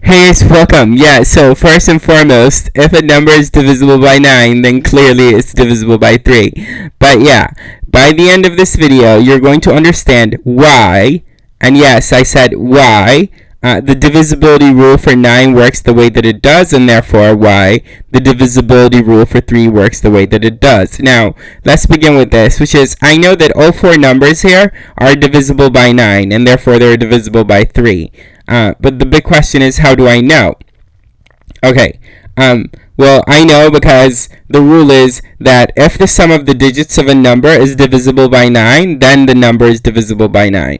Hey guys, welcome. Yeah, so first and foremost, if a number is divisible by 9, then clearly it's divisible by 3. But yeah, by the end of this video, you're going to understand why, and yes, I said why, the divisibility rule for 9 works the way that it does, and therefore why the divisibility rule for 3 works the way that it does. Now, let's begin with this, which is, I know that all 4 numbers here are divisible by 9, and therefore they're divisible by 3. But the big question is, how do I know? Okay, well, I know because the rule is that if the sum of the digits of a number is divisible by 9, then the number is divisible by 9.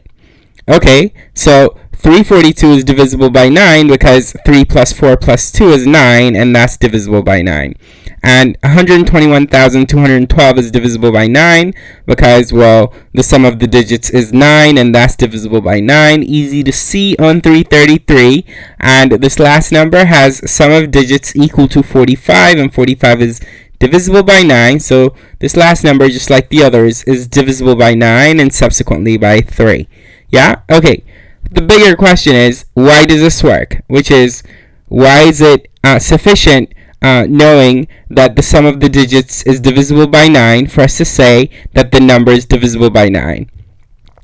Okay, so 342 is divisible by 9 because 3 plus 4 plus 2 is 9, and that's divisible by 9. And 121,212 is divisible by 9 because, well, the sum of the digits is 9, and that's divisible by 9. Easy to see on 333. And this last number has sum of digits equal to 45, and 45 is divisible by 9. So this last number, just like the others, is divisible by 9 and subsequently by 3. Yeah? Okay. The bigger question is, why does this work? Which is, why is it sufficient knowing that the sum of the digits is divisible by 9 for us to say that the number is divisible by 9?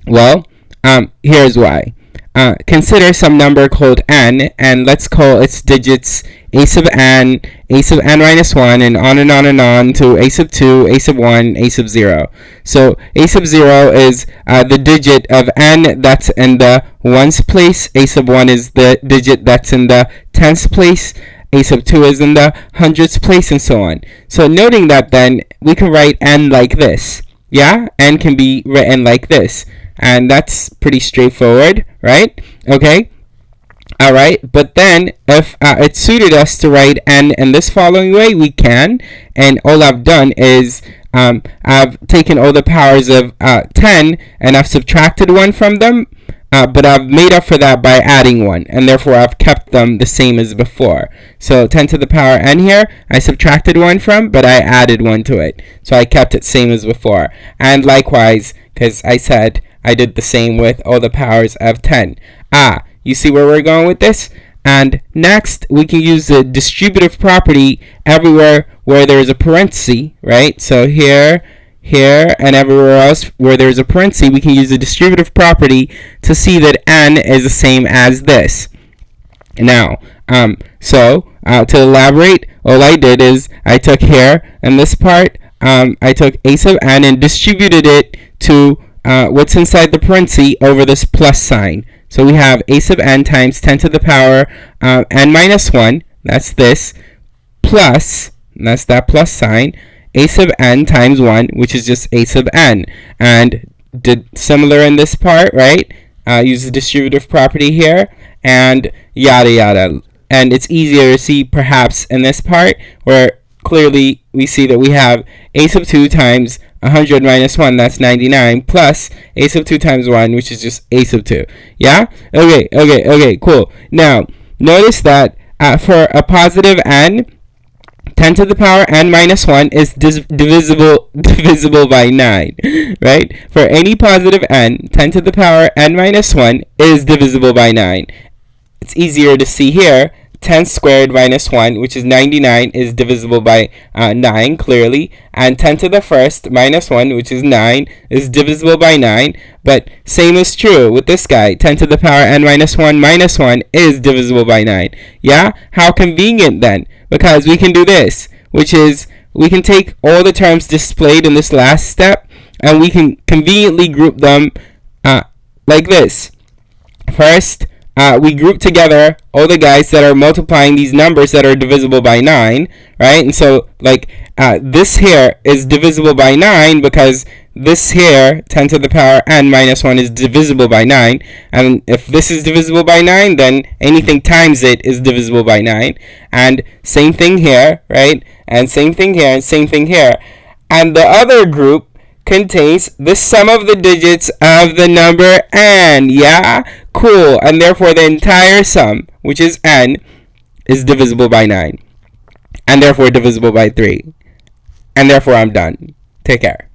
Well, here's why. Consider some number called n, and let's call its digits a sub n minus 1, and on and on to a sub 2, a sub 1, a sub 0. So a sub 0 is the digit of n that's in the ones place, a sub 1 is the digit that's in the tens place, a sub 2 is in the hundreds place, and so on. So noting that, then we can write n like this. Yeah, n can be written like this, and that's pretty straightforward, right? Okay. Alright, but then if it suited us to write n in this following way, we can. And all I've done is I've taken all the powers of 10 and I've subtracted 1 from them, but I've made up for that by adding 1, and therefore I've kept them the same as before. So 10 to the power n here, I subtracted 1 from, but I added 1 to it. So I kept it same as before. And likewise, because I said I did the same with all the powers of 10. You see where we're going with this? And next, we can use the distributive property everywhere where there's a parenthesis, right? So here, and everywhere else where there's a parenthesis, we can use the distributive property to see that n is the same as this. Now, to elaborate, all I did is I took here, and this part, I took a sub n and distributed it to what's inside the parenthesis over this plus sign. So we have a sub n times 10 to the power n minus 1, that's this, plus, and that's that plus sign, a sub n times 1, which is just a sub n. And did similar in this part, right? Use the distributive property here, and yada yada. And it's easier to see perhaps in this part, where clearly we see that we have a sub 2 times 100 minus 1, that's 99, plus a sub 2 times 1, which is just a sub 2. Yeah? Okay, cool. Now, notice that for a positive n, 10 to the power n minus 1 is divisible by 9, right? For any positive n, 10 to the power n minus 1 is divisible by 9. It's easier to see here. 10 squared minus 1, which is 99, is divisible by 9, clearly. And 10 to the first minus 1, which is 9, is divisible by 9. But same is true with this guy. 10 to the power n minus 1 is divisible by 9. Yeah? How convenient then? Because we can do this, which is we can take all the terms displayed in this last step, and we can conveniently group them like this. First, we group together all the guys that are multiplying these numbers that are divisible by 9, right? And so, like, this here is divisible by 9 because this here, 10 to the power n minus 1, is divisible by 9. And if this is divisible by 9, then anything times it is divisible by 9. And same thing here, right? And same thing here, and same thing here. And the other group contains the sum of the digits of the number n. Yeah? Cool. And therefore the entire sum, which is n, is divisible by 9. And therefore divisible by 3. And therefore I'm done. Take care.